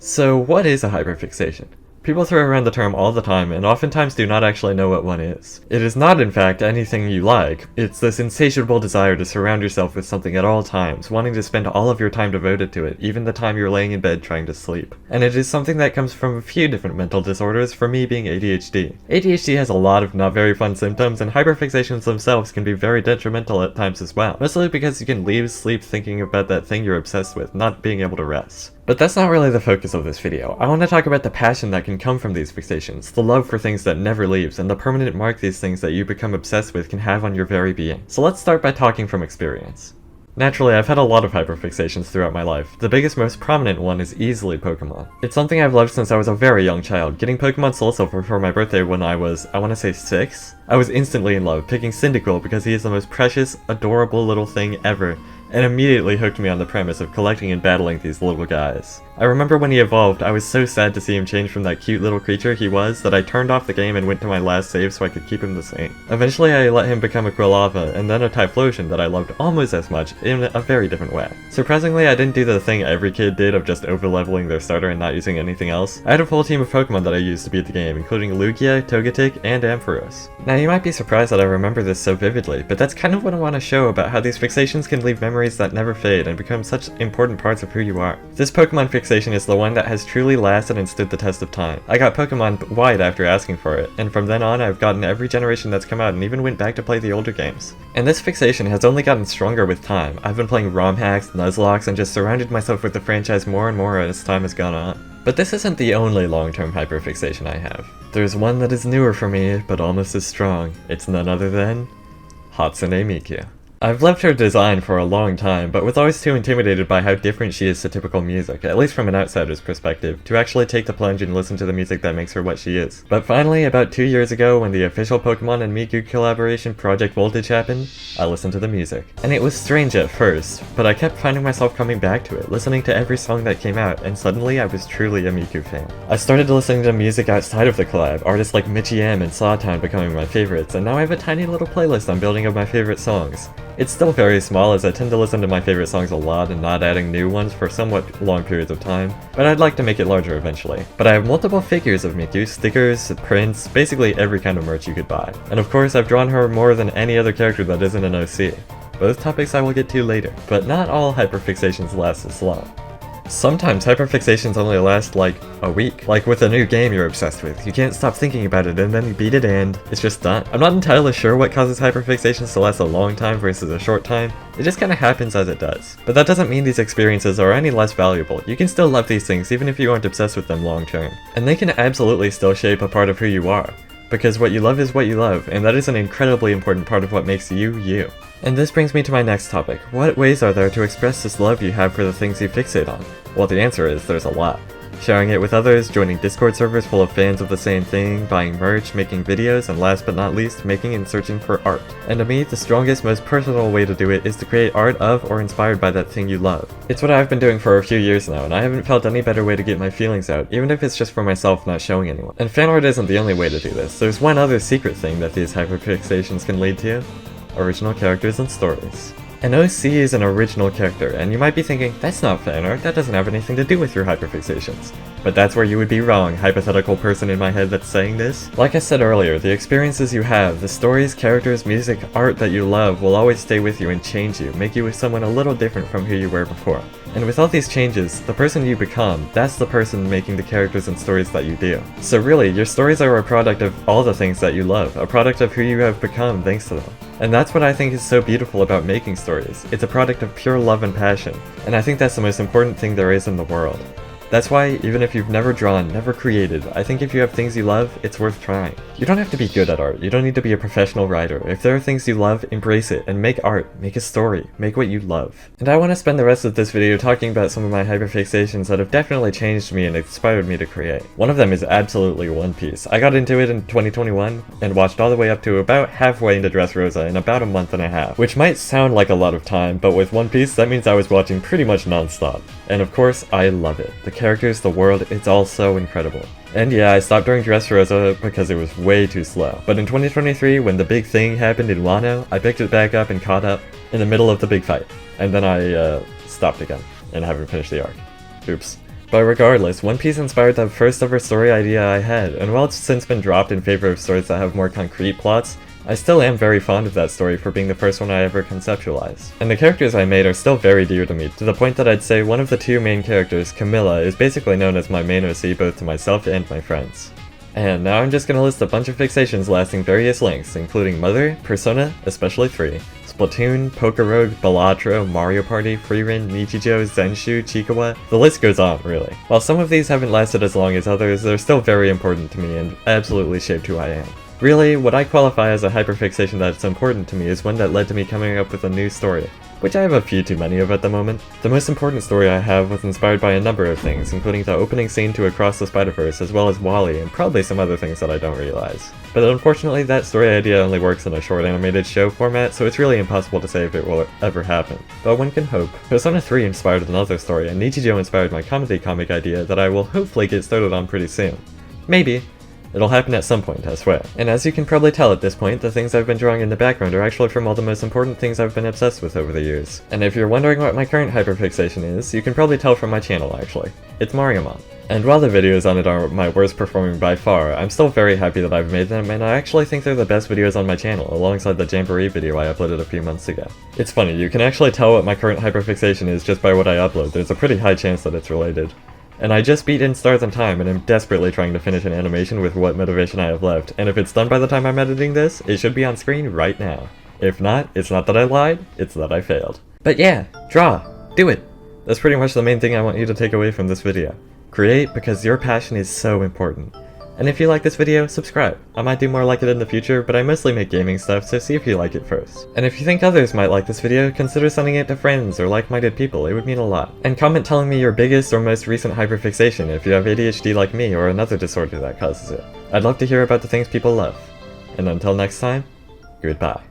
So what is a hyperfixation? People throw around the term all the time and oftentimes do not actually know what one is. It is not, in fact, anything you like. It's this insatiable desire to surround yourself with something at all times, wanting to spend all of your time devoted to it, even the time you're laying in bed trying to sleep. And it is something that comes from a few different mental disorders, for me being ADHD. ADHD has a lot of not very fun symptoms, and hyperfixations themselves can be very detrimental at times as well, mostly because you can leave sleep thinking about that thing you're obsessed with, not being able to rest. But that's not really the focus of this video. I want to talk about the passion that can come from these fixations, the love for things that never leaves, and the permanent mark these things that you become obsessed with can have on your very being. So let's start by talking from experience. Naturally, I've had a lot of hyperfixations throughout my life. The biggest, most prominent one is easily Pokemon. It's something I've loved since I was a very young child. Getting Pokemon Soul Silver for my birthday when I was, I want to say 6? I was instantly in love, picking Cyndaquil because he is the most precious, adorable little thing ever, and immediately hooked me on the premise of collecting and battling these little guys. I remember when he evolved, I was so sad to see him change from that cute little creature he was that I turned off the game and went to my last save so I could keep him the same. Eventually I let him become a Quilava, and then a Typhlosion that I loved almost as much, in a very different way. Surprisingly, I didn't do the thing every kid did of just over-leveling their starter and not using anything else. I had a full team of Pokemon that I used to beat the game, including Lugia, Togetic, and Ampharos. Now you might be surprised that I remember this so vividly, but that's kind of what I want to show about how these fixations can leave memories that never fade and become such important parts of who you are. This Pokemon fixation is the one that has truly lasted and stood the test of time. I got Pokemon White after asking for it, and from then on I've gotten every generation that's come out and even went back to play the older games. And this fixation has only gotten stronger with time. I've been playing ROM hacks, Nuzlockes, and just surrounded myself with the franchise more and more as time has gone on. But this isn't the only long-term hyperfixation I have. There's one that is newer for me, but almost as strong. It's none other than Hatsune Miku. I've loved her design for a long time, but was always too intimidated by how different she is to typical music, at least from an outsider's perspective, to actually take the plunge and listen to the music that makes her what she is. But finally, about 2 years ago, when the official Pokemon and Miku collaboration Project Voltage happened, I listened to the music. And it was strange at first, but I kept finding myself coming back to it, listening to every song that came out, and suddenly I was truly a Miku fan. I started listening to music outside of the collab, artists like Mitchie M and Sawtown becoming my favorites, and now I have a tiny little playlist I'm building of my favorite songs. It's still very small as I tend to listen to my favorite songs a lot and not adding new ones for somewhat long periods of time, but I'd like to make it larger eventually. But I have multiple figures of Miku, stickers, prints, basically every kind of merch you could buy. And of course I've drawn her more than any other character that isn't an OC. Both topics I will get to later, but not all hyperfixations last this long. Sometimes hyperfixations only last like a week. Like with a new game you're obsessed with. You can't stop thinking about it and then you beat it and it's just done. I'm not entirely sure what causes hyperfixations to last a long time versus a short time. It just kinda happens as it does. But that doesn't mean these experiences are any less valuable. You can still love these things even if you aren't obsessed with them long term. And they can absolutely still shape a part of who you are. Because what you love is what you love, and that is an incredibly important part of what makes you, you. And this brings me to my next topic. What ways are there to express this love you have for the things you fixate on? Well, the answer is there's a lot. Sharing it with others, joining Discord servers full of fans of the same thing, buying merch, making videos, and last but not least, making and searching for art. And to me, the strongest, most personal way to do it is to create art of or inspired by that thing you love. It's what I've been doing for a few years now, and I haven't felt any better way to get my feelings out, even if it's just for myself not showing anyone. And fan art isn't the only way to do this. There's one other secret thing that these hyperfixations can lead to. Original characters and stories. An OC is an original character, and you might be thinking, that's not fan art, that doesn't have anything to do with your hyperfixations. But that's where you would be wrong, hypothetical person in my head that's saying this. Like I said earlier, the experiences you have, the stories, characters, music, art that you love will always stay with you and change you, make you someone a little different from who you were before. And with all these changes, the person you become, that's the person making the characters and stories that you do. So really, your stories are a product of all the things that you love, a product of who you have become thanks to them. And that's what I think is so beautiful about making stories. It's a product of pure love and passion, and I think that's the most important thing there is in the world. That's why, even if you've never drawn, never created, I think if you have things you love, it's worth trying. You don't have to be good at art, you don't need to be a professional writer. If there are things you love, embrace it, and make art, make a story, make what you love. And I want to spend the rest of this video talking about some of my hyperfixations that have definitely changed me and inspired me to create. One of them is absolutely One Piece. I got into it in 2021, and watched all the way up to about halfway into Dressrosa in about a month and a half, which might sound like a lot of time, but with One Piece, that means I was watching pretty much non-stop. And of course, I love it. The characters, the world, it's all so incredible. And yeah, I stopped during Dressrosa because it was way too slow. But in 2023, when the big thing happened in Wano, I picked it back up and caught up in the middle of the big fight. And then I stopped again, and haven't finished the arc. Oops. But regardless, One Piece inspired the first ever story idea I had, and while it's since been dropped in favor of stories that have more concrete plots, I still am very fond of that story for being the first one I ever conceptualized. And the characters I made are still very dear to me, to the point that I'd say one of the two main characters, Camilla, is basically known as my main OC both to myself and my friends. And now I'm just gonna list a bunch of fixations lasting various lengths, including Mother, Persona, especially 3, Splatoon, Pokerogue, Balatro, Mario Party, Frieren, Nichijou, Zenshu, Chikawa, the list goes on, really. While some of these haven't lasted as long as others, they're still very important to me and absolutely shaped who I am. Really, what I qualify as a hyperfixation that's important to me is one that led to me coming up with a new story, which I have a few too many of at the moment. The most important story I have was inspired by a number of things, including the opening scene to Across the Spider-Verse as well as WALL-E and probably some other things that I don't realize. But unfortunately that story idea only works in a short animated show format, so it's really impossible to say if it will ever happen. But one can hope. Persona 3 inspired another story, and Nichijou inspired my comedy comic idea that I will hopefully get started on pretty soon. Maybe. It'll happen at some point, I swear. And as you can probably tell at this point, the things I've been drawing in the background are actually from all the most important things I've been obsessed with over the years. And if you're wondering what my current hyperfixation is, you can probably tell from my channel actually. It's Mariamon. And while the videos on it are my worst performing by far, I'm still very happy that I've made them, and I actually think they're the best videos on my channel, alongside the Jamboree video I uploaded a few months ago. It's funny, you can actually tell what my current hyperfixation is just by what I upload. There's a pretty high chance that it's related. And I just beat in Stars on Time and am desperately trying to finish an animation with what motivation I have left, and if it's done by the time I'm editing this, it should be on screen right now. If not, it's not that I lied, it's that I failed. But yeah, draw! Do it! That's pretty much the main thing I want you to take away from this video. Create because your passion is so important. And if you like this video, subscribe. I might do more like it in the future, but I mostly make gaming stuff, so see if you like it first. And if you think others might like this video, consider sending it to friends or like-minded people, it would mean a lot. And comment telling me your biggest or most recent hyperfixation if you have ADHD like me or another disorder that causes it. I'd love to hear about the things people love. And until next time, goodbye.